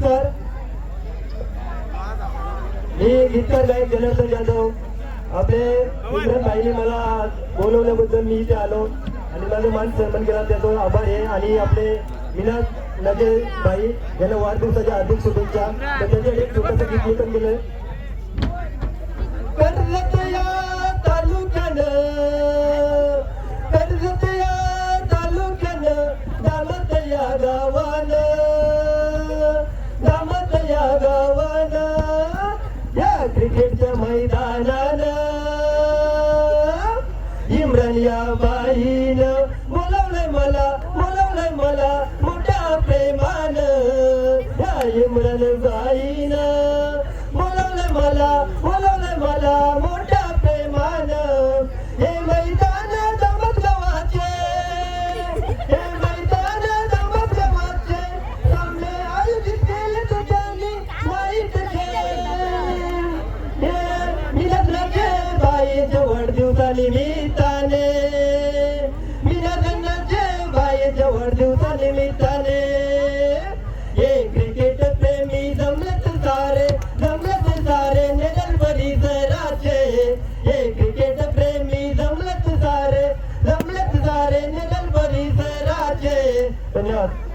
नमस्कार. मी गीतकार गायक जनार्दन जाधव. आपले विक्रम भाईने मला बोलवल्याबद्दल मी इथे आलो आणि माझं मान सन्मान केला त्याचा आभार आहे. आणि आपले विनायक नजे भाई यांना वाढदिवसाच्या हार्दिक शुभेच्छा. तर त्यांच्याकडे एक छोटंसं गीत लेखन केलंय. कर्जत या तालुक्यानं, कर्जत या तालुक्यानं, दामत या गावानं, दामत या गावानं, या क्रिकेटच्या मैदानानं इम्रान या बाईनं बोलवलंय मला मोठ्या प्रेमानं. या इम्रान बाईनं बोलवलंय मला मोठ्या प्रेमानं. हे मैदान दामत गावाचे, हे मैदान दामत गावाचे, सामने आयोजित केले तुझ्यानी माहीत घे. मिळत नजे बाईच्या वाढदिवसानिमित्ताने, बाईच्या वाढदिवसानिमित्ताने हे क्रिकेट प्रेमी जमलेत सारे नेगल परिसराचे. हे क्रिकेट प्रेमी जमलेत सारे नेगल परिसराचे. धन्यवाद.